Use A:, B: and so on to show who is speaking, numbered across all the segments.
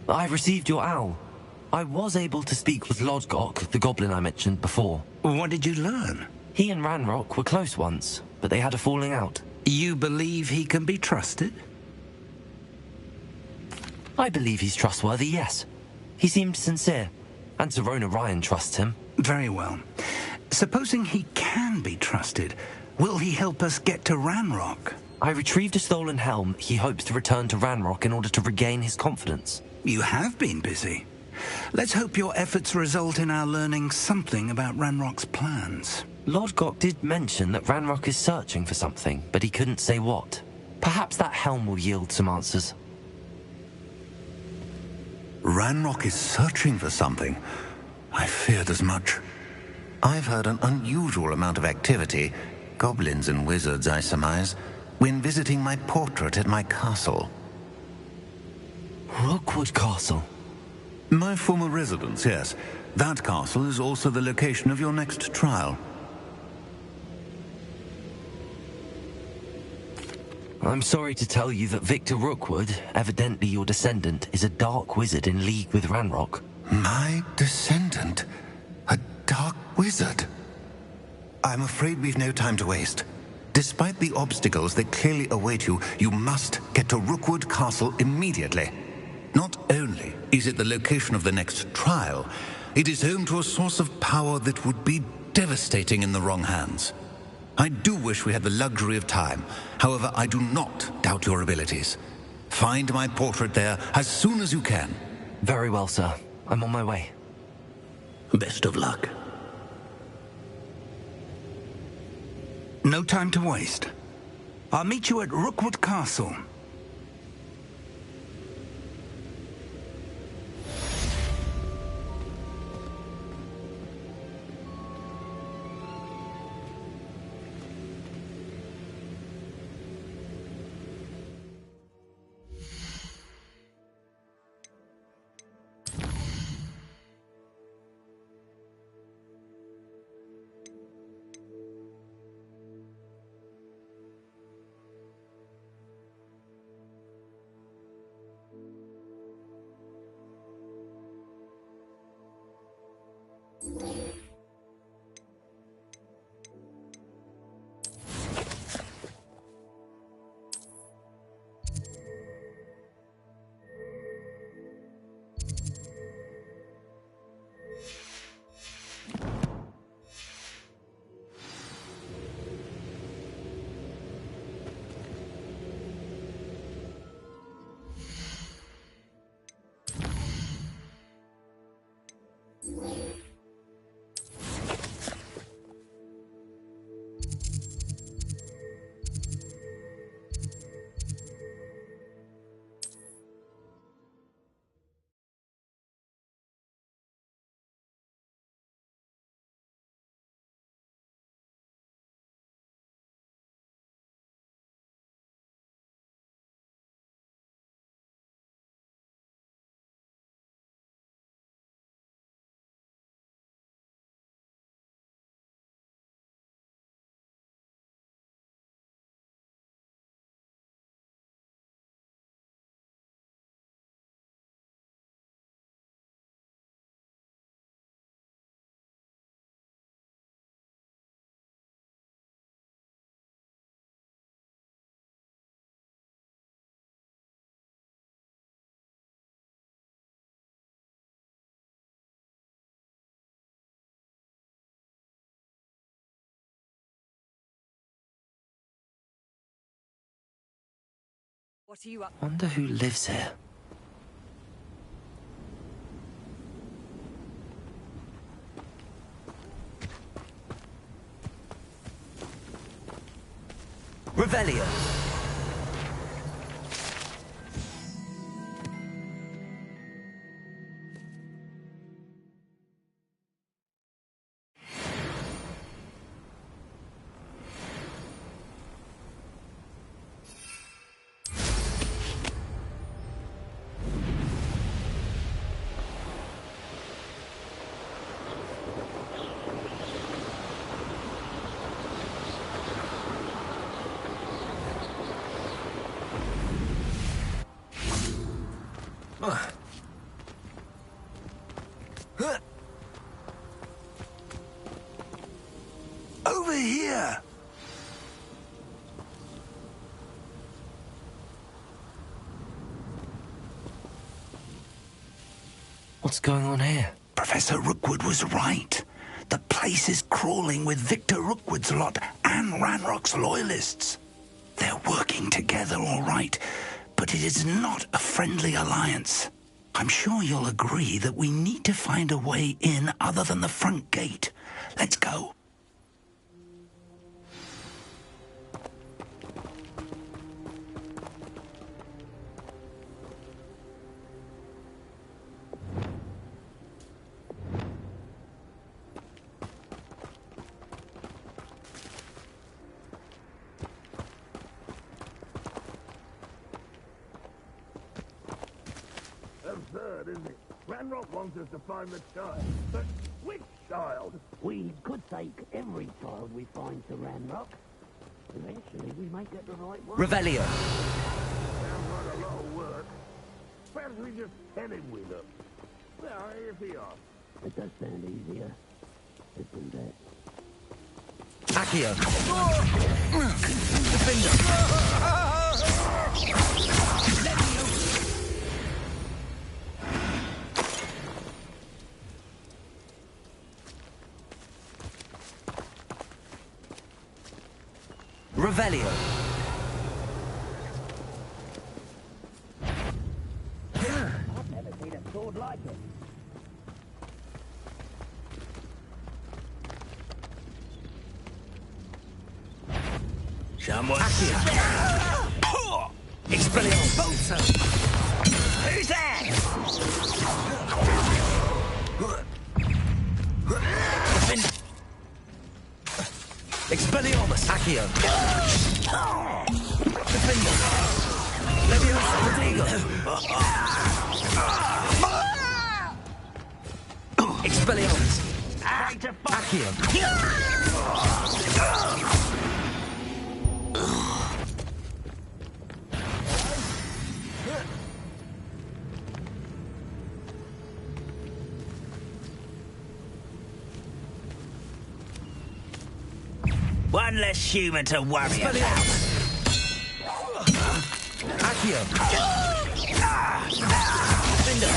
A: I received your owl. I was able to speak with Lodgok, the goblin I mentioned before.
B: What did you learn?
A: He and Ranrock were close once, but they had a falling out.
B: You believe he can be trusted?
A: I believe he's trustworthy, yes. He seemed sincere, and Sirona Ryan trusts him.
B: Very well. Supposing he can be trusted, will he help us get to Ranrock?
A: I retrieved a stolen helm. He hopes to return to Ranrock in order to regain his confidence.
B: You have been busy. Let's hope your efforts result in our learning something about Ranrock's plans.
A: Lodgok did mention that Ranrock is searching for something, but he couldn't say what. Perhaps that helm will yield some answers.
C: Ranrock is searching for something. I feared as much. I've heard an unusual amount of activity, goblins and wizards, I surmise, when visiting my portrait at my castle.
A: Rookwood Castle?
C: My former residence, yes. That castle is also the location of your next trial.
A: I'm sorry to tell you that Victor Rookwood, evidently your descendant, is a dark wizard in league with Ranrock.
C: My descendant? A dark wizard? I'm afraid we've no time to waste. Despite the obstacles that clearly await you, you must get to Rookwood Castle immediately. Not only is it the location of the next trial, it is home to a source of power that would be devastating in the wrong hands. I do wish we had the luxury of time. However, I do not doubt your abilities. Find my portrait there as soon as you can.
A: Very well, sir. I'm on my way.
B: Best of luck. No time to waste. I'll meet you at Rookwood Castle.
A: What are you up? Wonder who lives here. Revelio. What's going on here?
B: Professor Rookwood was right. The place is crawling with Victor Rookwood's lot and Ranrock's loyalists. They're working together, all right, but it is not a friendly alliance. I'm sure you'll agree that we need to find a way in other than the front gate. Let's go.
D: Absurd, isn't it? Ranrock wants us to find the child. But which child?
E: We could take every child we find to Ranrock. Eventually we may get the right one.
A: Revelio!
D: Sounds like a lot of work. Perhaps we just tell him we look. Well, if he asks.
E: It does sound easier. Let's do that.
A: Accio! Defender! Revelio!
E: I've never seen a sword like it.
B: Someone.
A: Expelliarmus!
B: Who's that?
A: Defender! Expelliarmus! Accio! Defender! Leviosa! Protego! Expelliarmus! Accio!
B: One less human to worry about.
A: Accio!
B: Defender.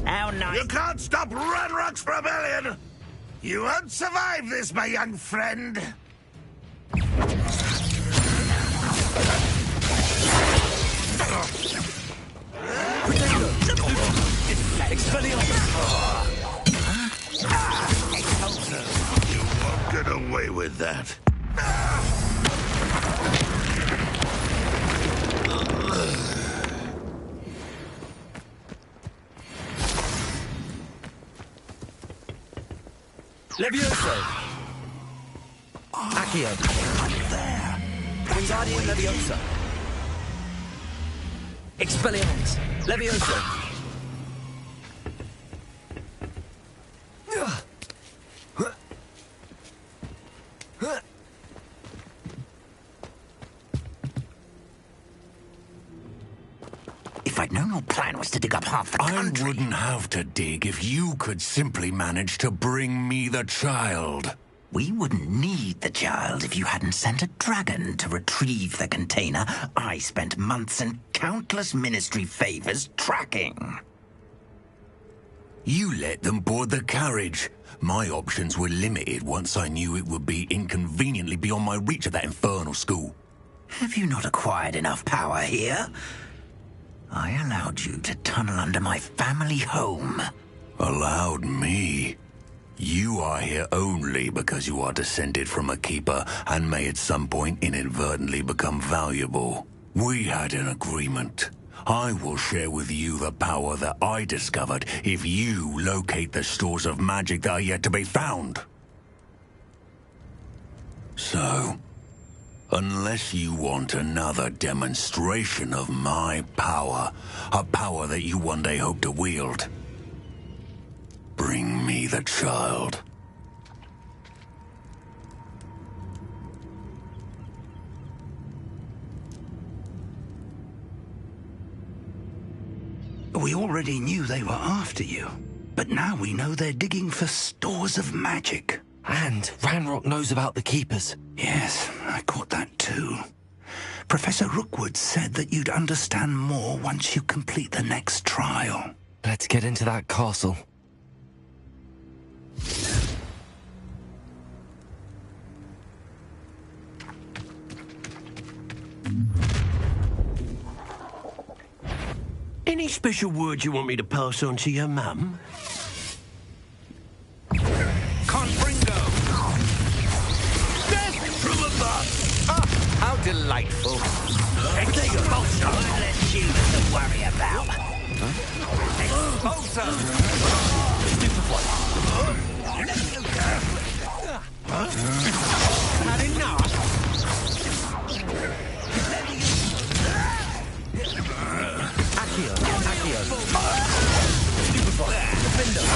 B: How nice.
D: You can't stop Ranrock's rebellion! You won't survive this, my young friend! You won't get away with that.
A: Levioso! Accio!
B: There.
A: Wingardium Leviosa! Expelliarmus! Levioso!
B: If I'd known your plan was to dig up half the country...
C: I wouldn't have to dig if you could simply manage to bring me the child.
B: We wouldn't need the child if you hadn't sent a dragon to retrieve the container I spent months and countless ministry favors tracking.
C: You let them board the carriage. My options were limited once I knew it would be inconveniently beyond my reach at that infernal school.
B: Have you not acquired enough power here? I allowed you to tunnel under my family home.
C: Allowed me? You are here only because you are descended from a keeper and may at some point inadvertently become valuable. We had an agreement. I will share with you the power that I discovered if you locate the stores of magic that are yet to be found. So, unless you want another demonstration of my power, a power that you one day hope to wield, bring me the child.
B: We already knew they were after you, but now we know they're digging for stores of magic.
A: And Ranrock knows about the Keepers.
B: Yes, I caught that too. Professor Rookwood said that you'd understand more once you complete the next trial.
A: Let's get into that castle.
F: Any special words you want me to pass on to your mum?
B: Confringo!
F: Death from above! Ah, how delightful.
B: Expulsor! Less humans to worry about.
F: Expulsor! Had enough?
A: Accio! Stupefy! Defender!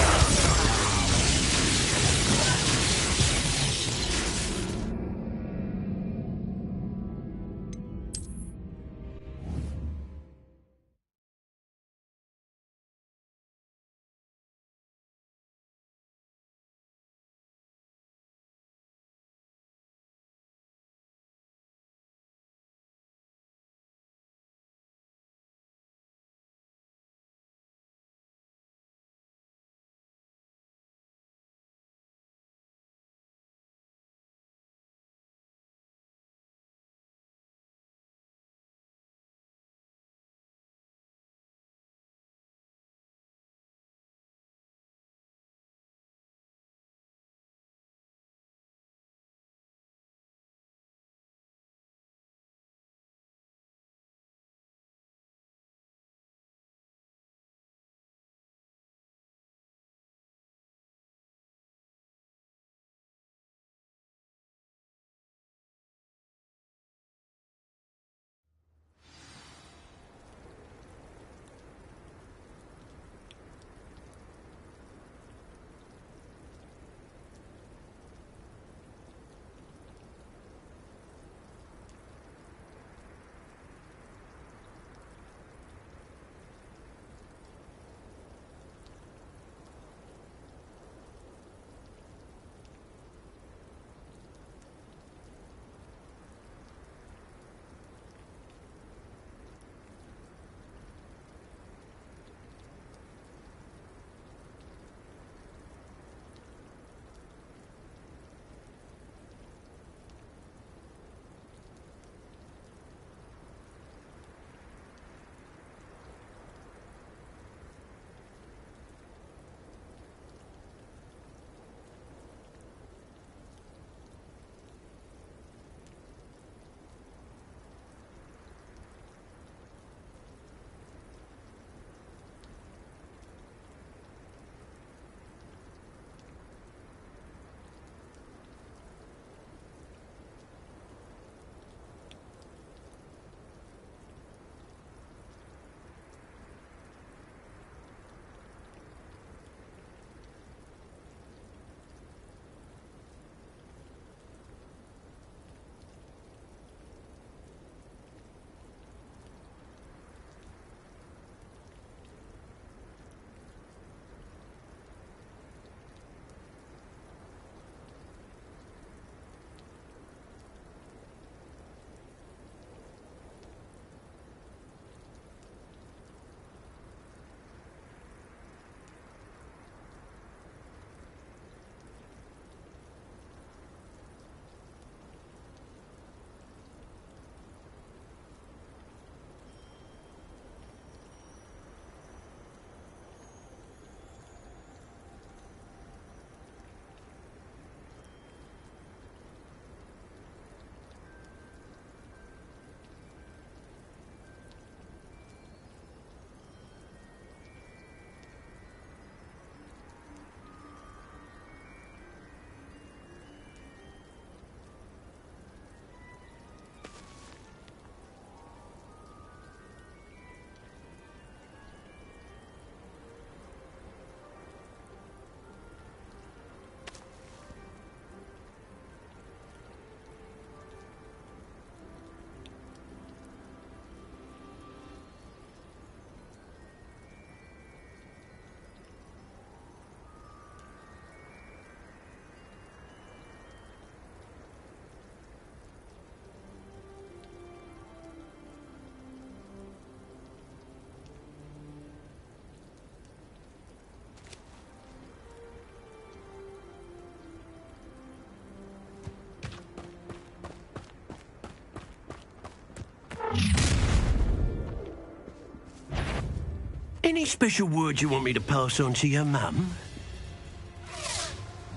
G: Any special words you want me to pass on to your mum?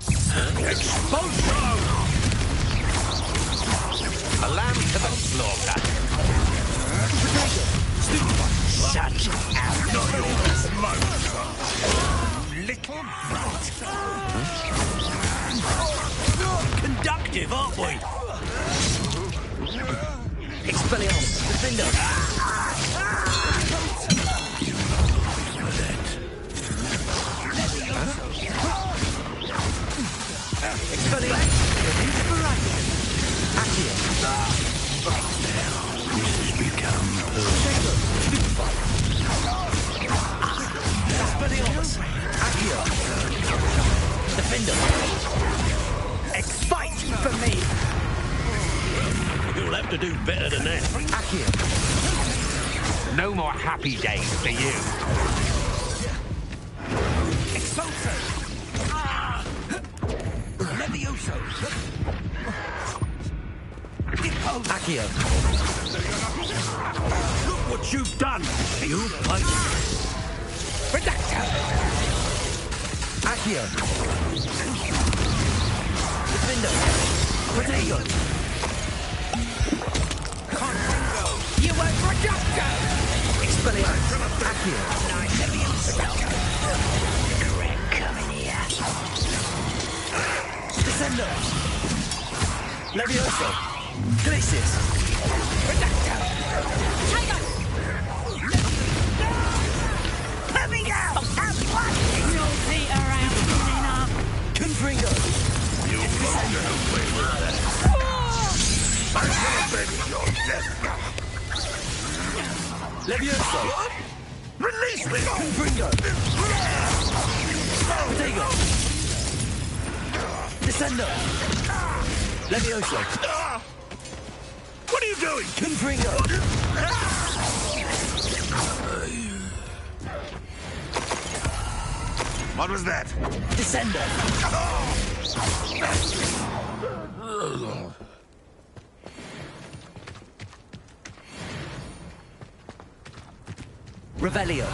G: Expulsion!
F: A lamb to the slaughter.
B: Such abnormal
G: Little brat. Conductive, aren't we?
F: Expelliarmus, defender. Expelliarmus, inspiration. Accio.
B: This has become
F: Expelliarmus, Accio. Defender. Fight for me.
G: You'll have to do better than that.
F: Accio. No more happy days for you. Expulso. Levioso. Accio.
G: Look what you've done. You fight.
F: Redactor. Accio. Defender. Protego. Confringo. You won't Redactor. Expelliarmus. Accio. Levioso.
B: Greg coming here.
F: Descendo. Levioso. Glacis. Redactor. Tiger.
B: Let me go! Have fun!
H: You'll be around, Nina.
F: Confringo.
D: You'll not get away with that. I shall avenge your death.
F: Levioso.
D: Release me!
F: Confringo. Protego. Descendo. Levioso.
D: What are you doing?
F: Confringo.
D: What was that?
F: Descendo. Revelio.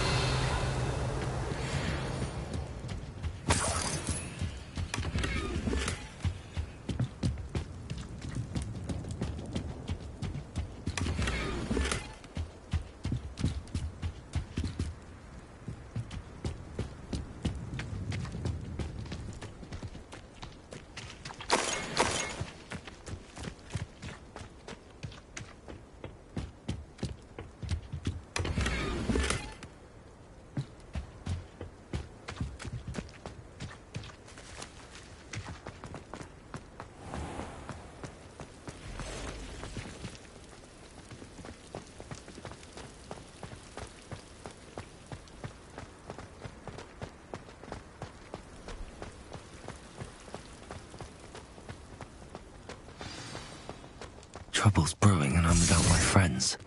A: Trouble's brewing and I'm without my friends.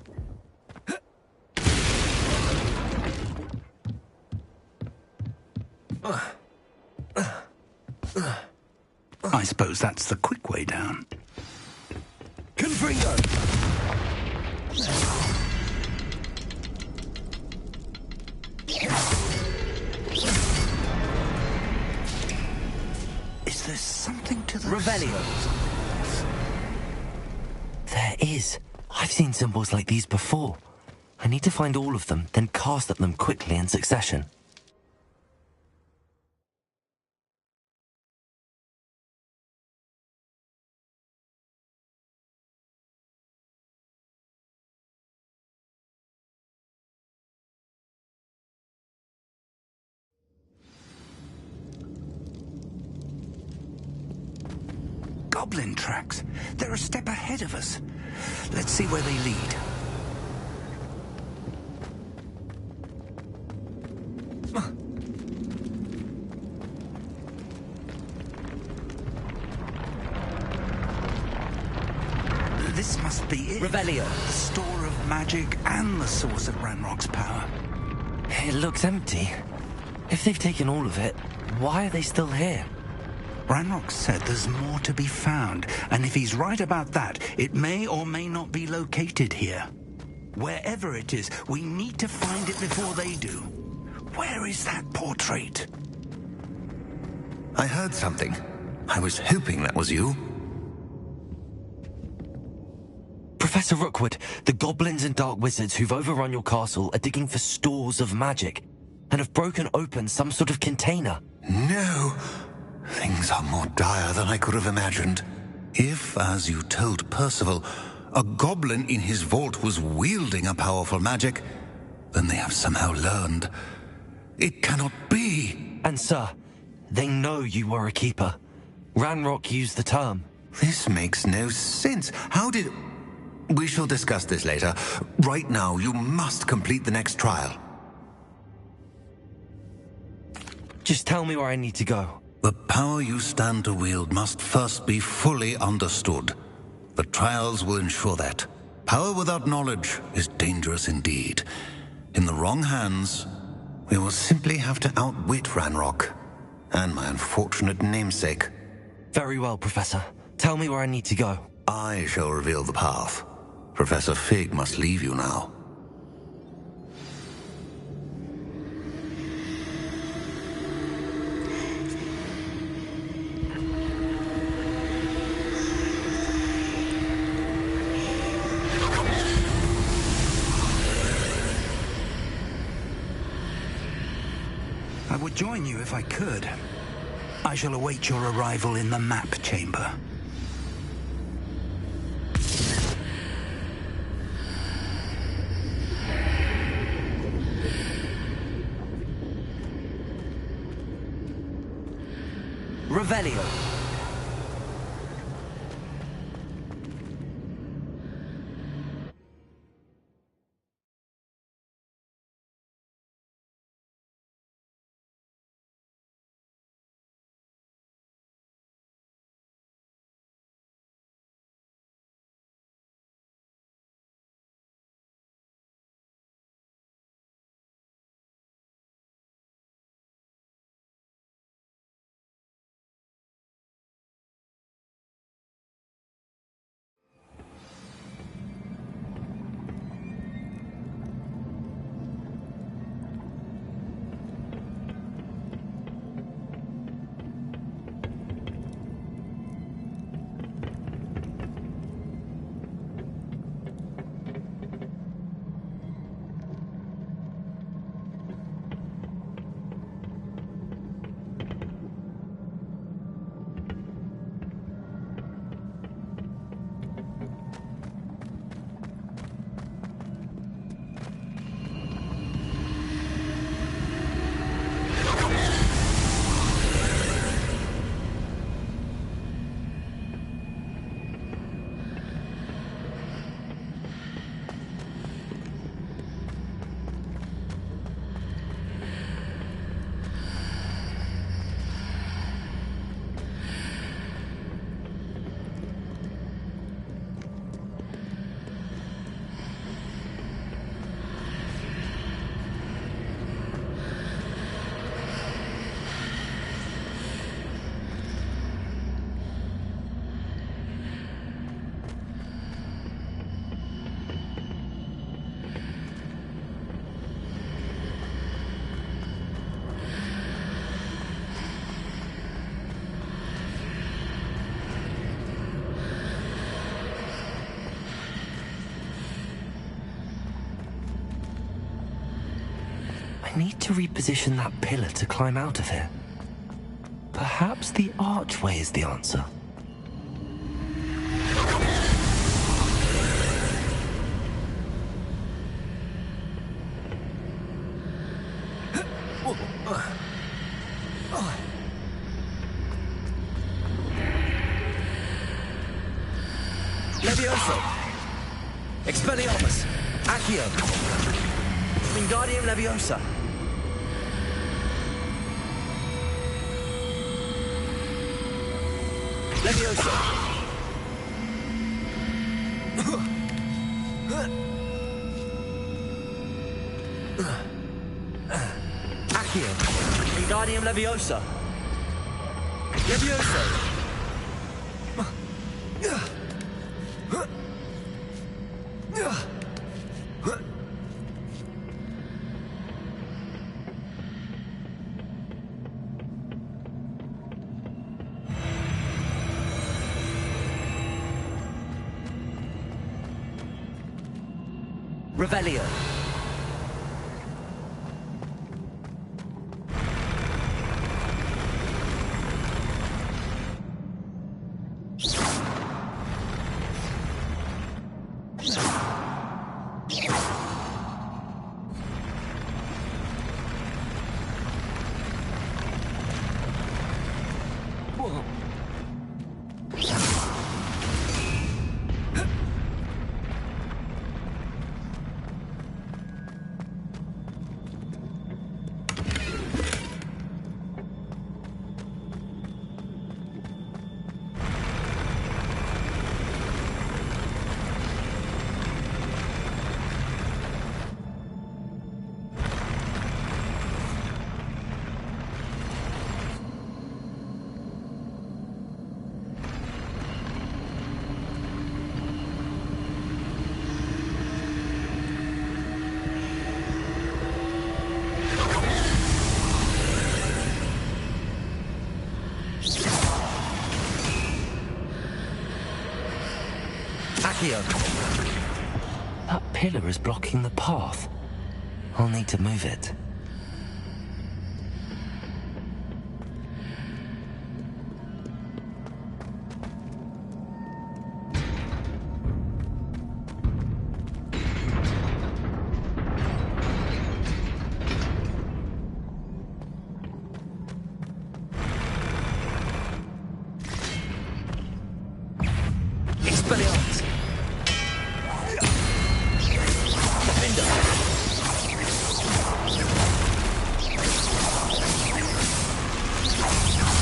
B: I suppose that's the quick way down.
F: Confringo.
B: Is there something to the...
F: Revelio.
A: There is. I've seen symbols like these before. I need to find all of them, then cast at them quickly in succession.
B: Goblin tracks. They're a step ahead of us. Let's see where they lead. This must be it.
F: Revelio.
B: The store of magic and the source of Ranrock's power.
A: It looks empty. If they've taken all of it, why are they still here?
B: Ranrock said there's more to be found, and if he's right about that, it may or may not be located here. Wherever it is, we need to find it before they do. where is that portrait?
C: I heard something. I was hoping that was you.
A: Professor Rookwood, the goblins and dark wizards who've overrun your castle are digging for stores of magic and have broken open some sort of container.
C: No! Things are more dire than I could have imagined. If, as you told Percival, a goblin in his vault was wielding a powerful magic, then they have somehow learned. It cannot be!
A: And sir, they know you were a keeper. Ranrock used the term.
C: This makes no sense. How did... We shall discuss this later. Right now, you must complete the next trial.
A: Just tell me where I need to go.
C: The power you stand to wield must first be fully understood. The trials will ensure that. Power without knowledge is dangerous indeed. In the wrong hands, we will simply have to outwit Ranrock and my unfortunate namesake.
A: Very well, Professor. Tell me where I need to go.
C: I shall reveal the path. Professor Fig must leave you now.
B: I would join you if I could. I shall await your arrival in the map chamber.
A: Revelio. I need to reposition that pillar to climb out of here. Perhaps the archway is the answer.
F: Levioso! Expelliarmus! Accio! Wingardium Leviosa! Leviosa! Accio! Wingardium Leviosa! Levioso! Revelio.
A: That pillar is blocking the path. I'll need to move it.
F: Expelliarmus.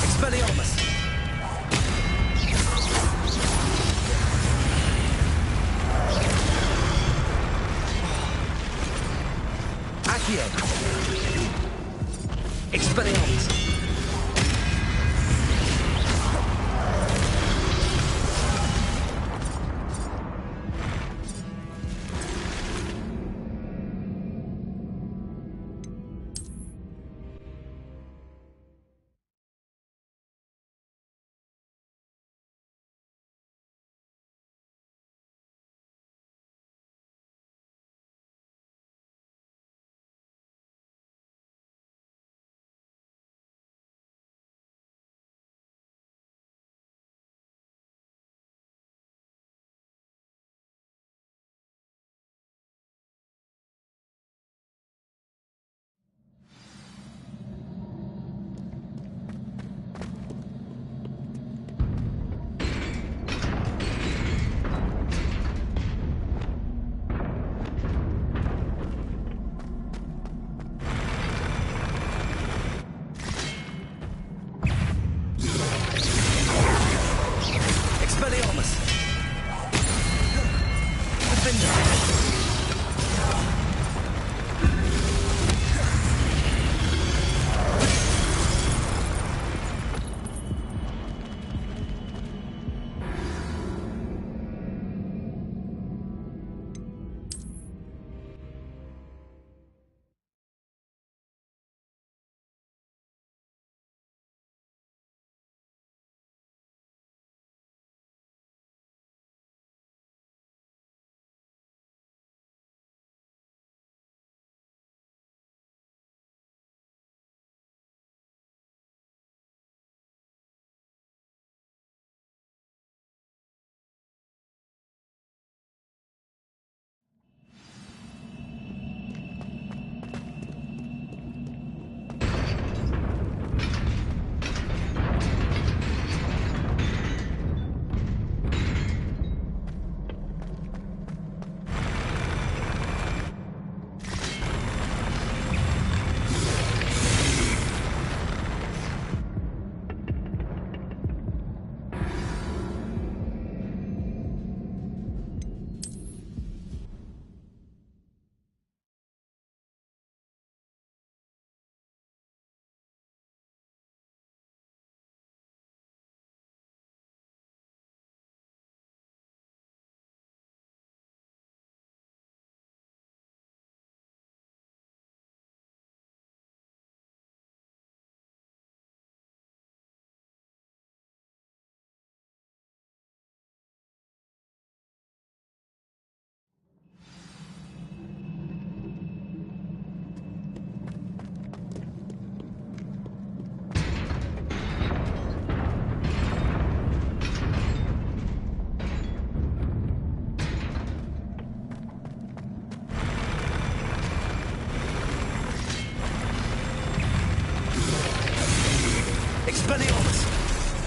F: Expelliarmus. Accio. Expelliarmus.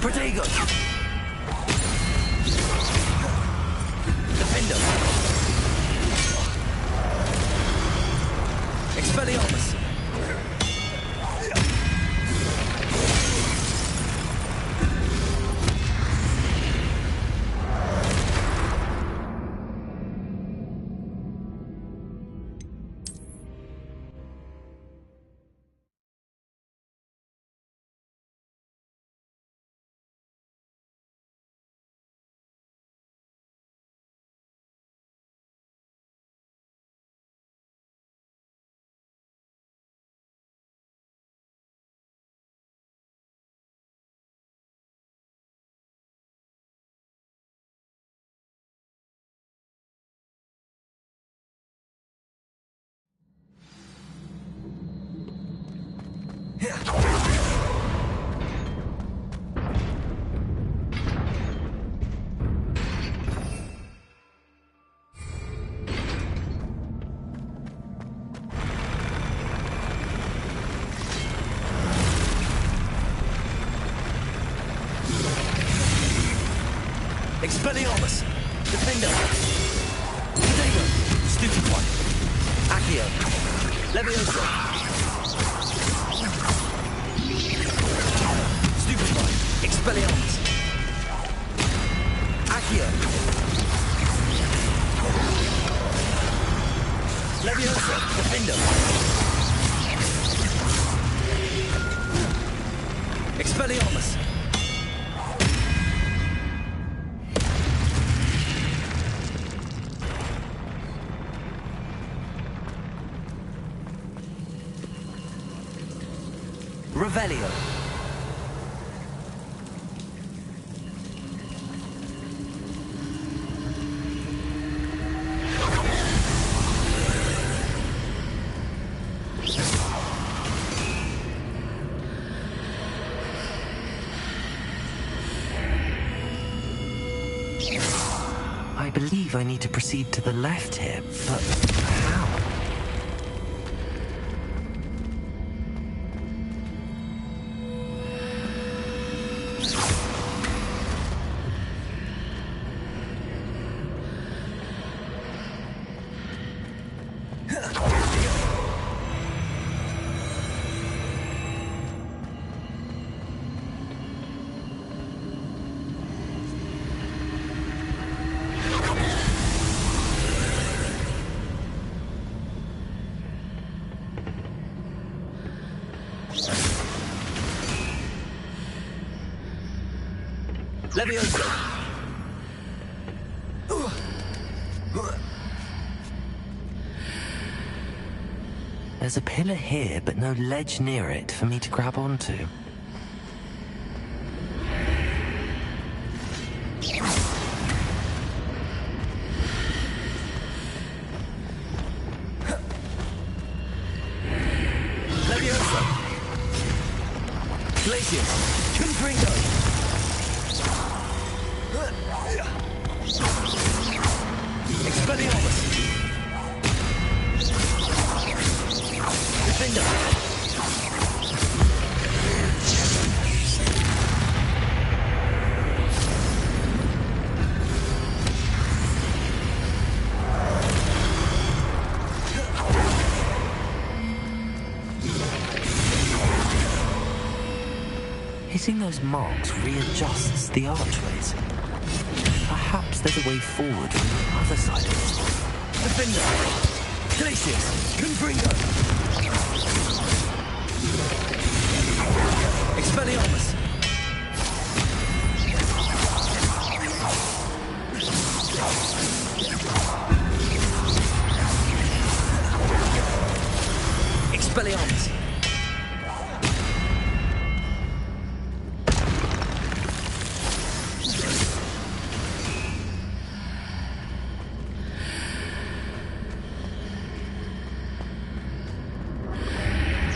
A: Protego! Defender! Expelliarmus! Expelliarmus! Defender! Protego! Stupid one! Accio! Leviosa! Stupid one! Expelliarmus! Accio! Leviosa! Defender! Expelliarmus! Revelio. I believe I need to proceed to the left here, but how? Leviosa! There's a pillar here, but no ledge near it for me to grab onto. Leviosa! Glacius! Confringo! Expelliarmus! Defender! Hitting those marks readjusts the archways. Perhaps there's a way forward from the other side of it. Defender! Glacius! Confringo! Expelliarmus! Expelliarmus!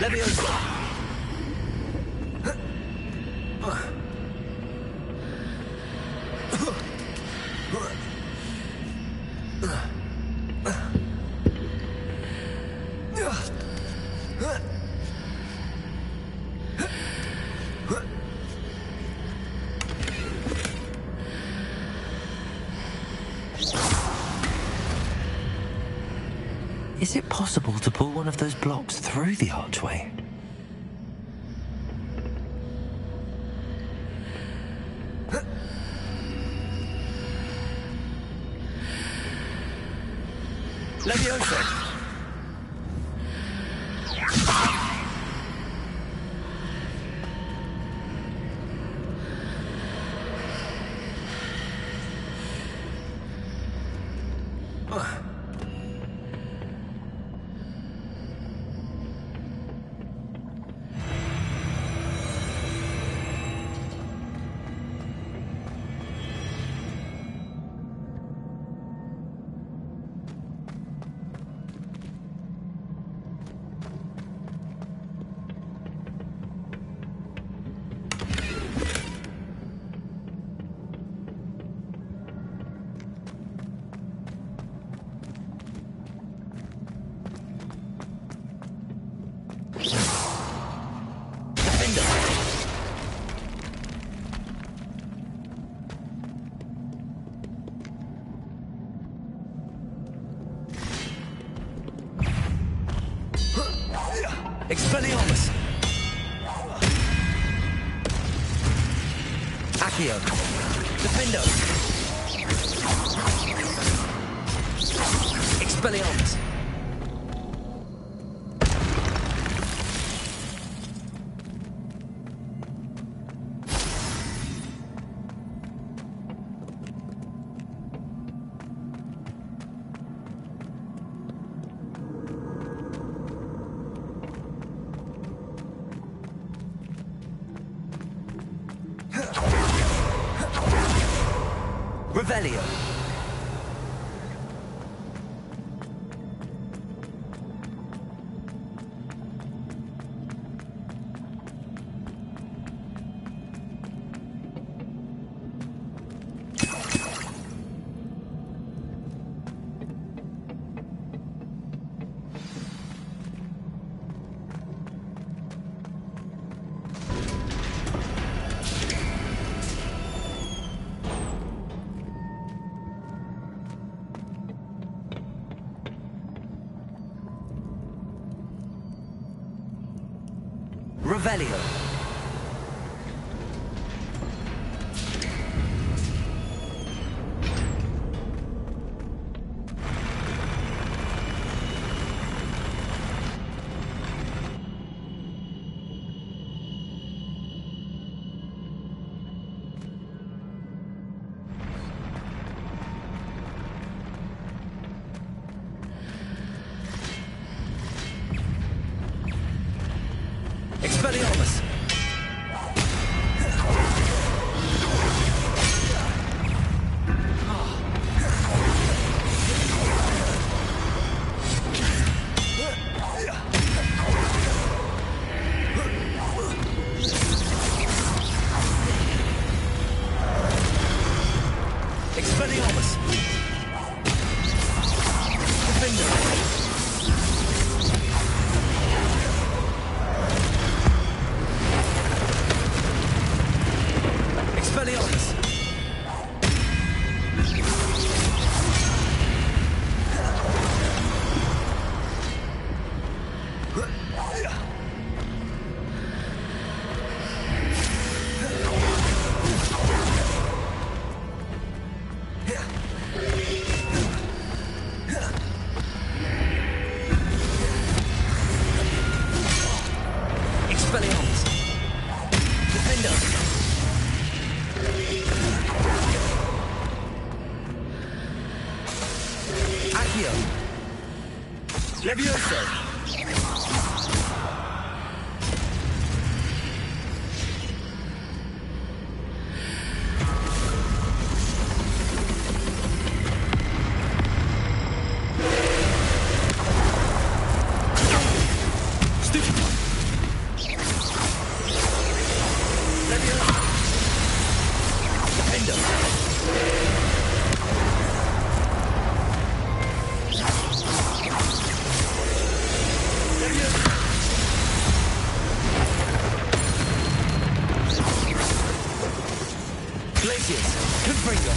A: Leviosa! Is it possible to pull one of those blocks through the archway?
F: Levioso! Expelliarmus! Accio! Defendo! Expelliarmus! Revelio! Revelio! Expelliarmus! Expelliarmus! Defender! Expelliarmus! Expelliarmus! Defender! Accio! Levioso! Glacius, Confringo.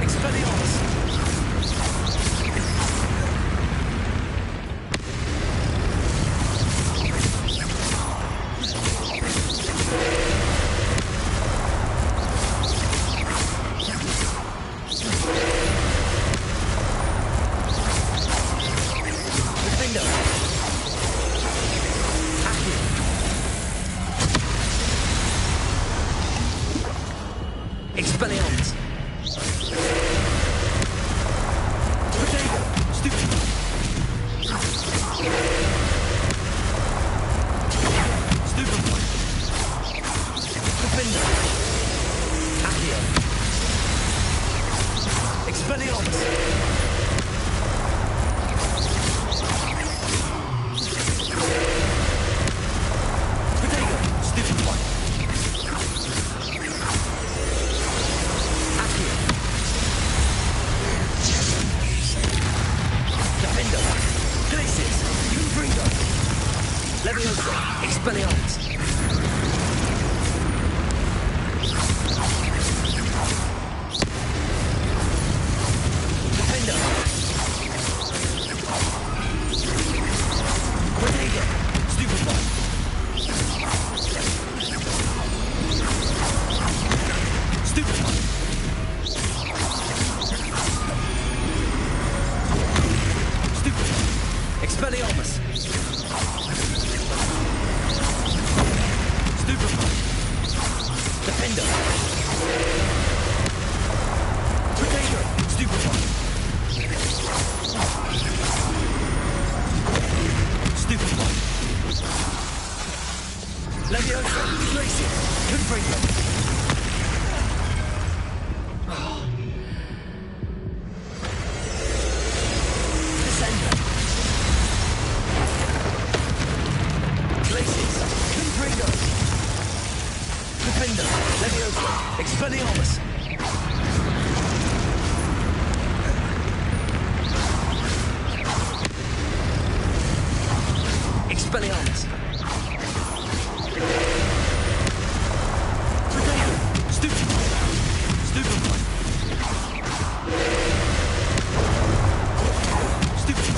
F: Expelliarmus. Leviosa! Expelliarmus! Defender! Protego! Stupefy! Stupefy! Stupefy! Expelliarmus! Stupefy! Defender! Protego! Stupefy! Stupefy! Leviosa! Glacius! Confringo! Descender! Glacius! Confringo! Defender! Leviosa! Expelliarmus! Expelliarmus! Protego! Stupefy! Stupefy! Stupefy!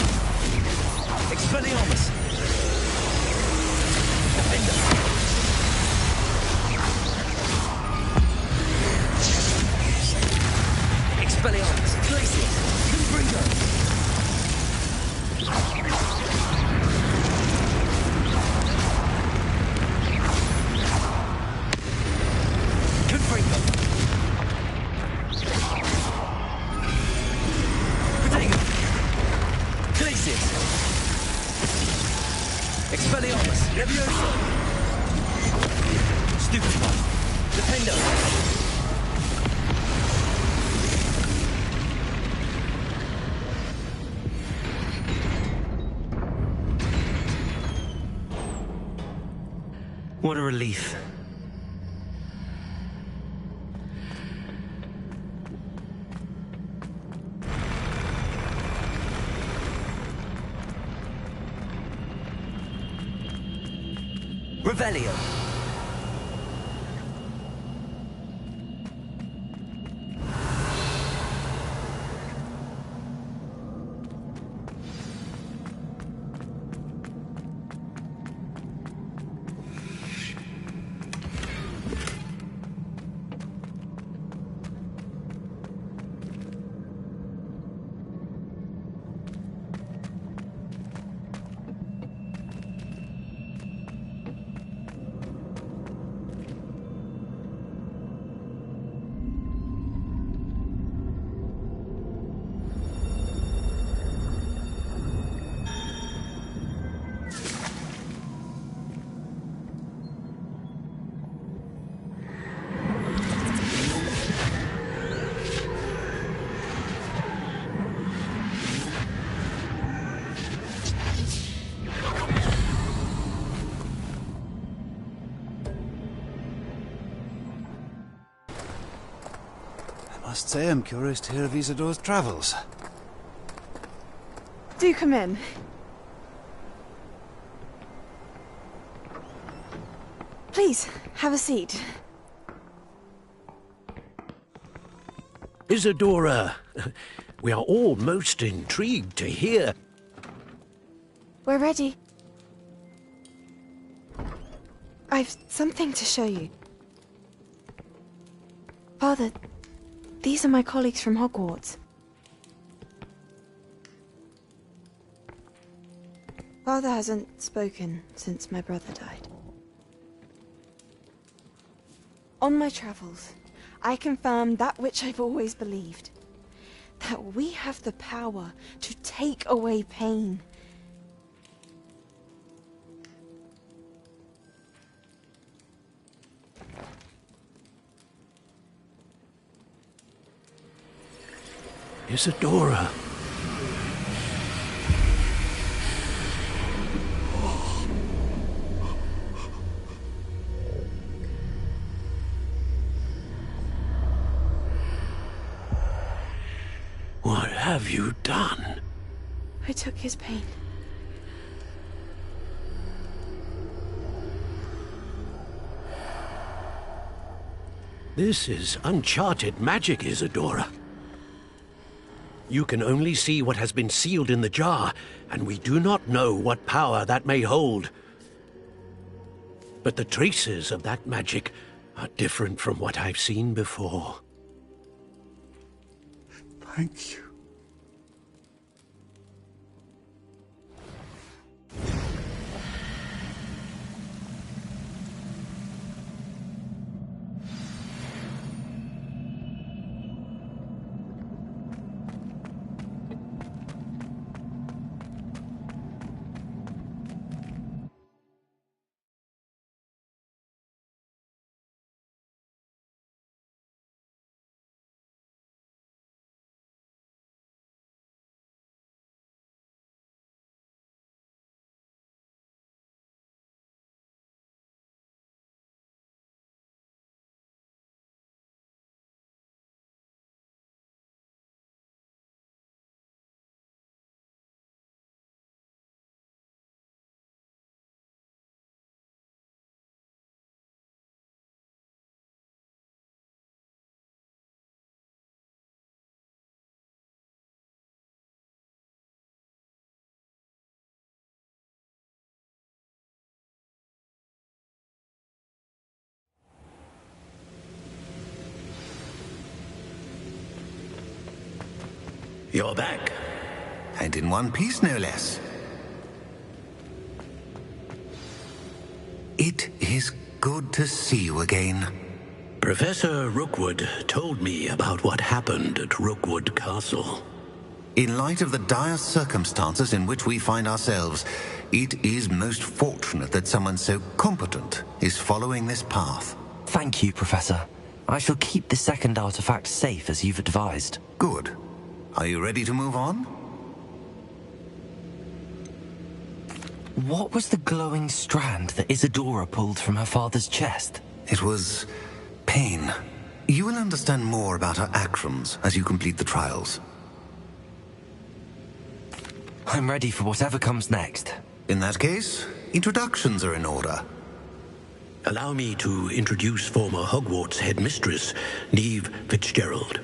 F: Expelliarmus! Defender! Expelliarmus! Glacius! Confringo! Confringo! Protego! Glacius! Expelliarmus! Leviosa! Stupefy! Defender! What a relief. Revelio.
I: Must say I'm curious to hear of Isidore's travels.
J: Do come in. Please, have a seat.
G: Isadora, we are all most intrigued to hear.
J: We're ready. I've something to show you. Father, these are my colleagues from Hogwarts. Father hasn't spoken since my brother died. On my travels, I confirmed that which I've always believed. That we have the power to take away pain.
G: Isadora. What have you done?
J: I took his pain.
G: This is uncharted magic, Isadora. You can only see what has been sealed in the jar, and we do not know what power that may hold. But the traces of that magic are different from what I've seen before.
B: Thank you.
C: You're back. And in one piece, no less. It is good to see you again.
G: Professor Rookwood told me about what happened at Rookwood Castle.
C: In light of the dire circumstances in which we find ourselves, it is most fortunate that someone so competent is following this path.
A: Thank you, Professor. I shall keep the second artifact safe as you've advised.
C: Good. Are you ready to move on?
A: What was the glowing strand that Isadora pulled from her father's chest?
C: It was pain. You will understand more about her acronyms as you complete the trials.
A: I'm ready for whatever comes next.
C: In that case, introductions are in order.
G: Allow me to introduce former Hogwarts headmistress, Neve Fitzgerald.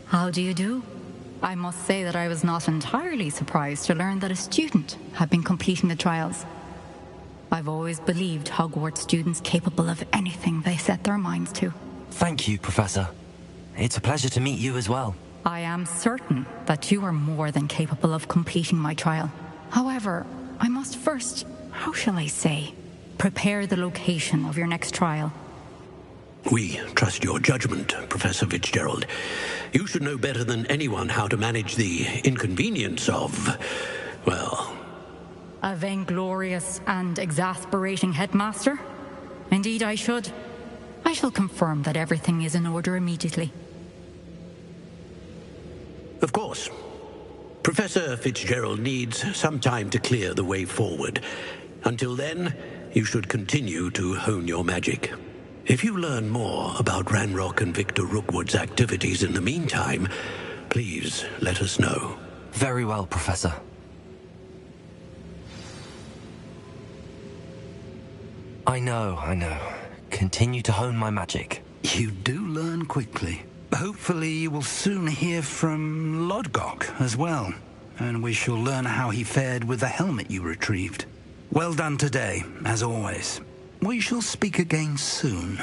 K: How do you do? I must say that I was not entirely surprised to learn that a student had been completing the trials. I've always believed Hogwarts students capable of anything they set their minds to.
A: Thank you, Professor. It's a pleasure to meet you as well.
K: I am certain that you are more than capable of completing my trial. However, I must first, how shall I say, prepare the location of your next trial.
G: We trust your judgment, Professor Fitzgerald. You should know better than anyone how to manage the inconvenience of, well...
K: A vainglorious and exasperating headmaster? Indeed I should. I shall confirm that everything is in order immediately.
G: Of course. Professor Fitzgerald needs some time to clear the way forward. Until then, you should continue to hone your magic. If you learn more about Ranrock and Victor Rookwood's activities in the meantime, please let us know.
A: Very well, Professor. I know. Continue to hone my magic.
B: You do learn quickly. Hopefully you will soon hear from Lodgok as well, and we shall learn how he fared with the helmet you retrieved. Well done today, as always. We shall speak again soon.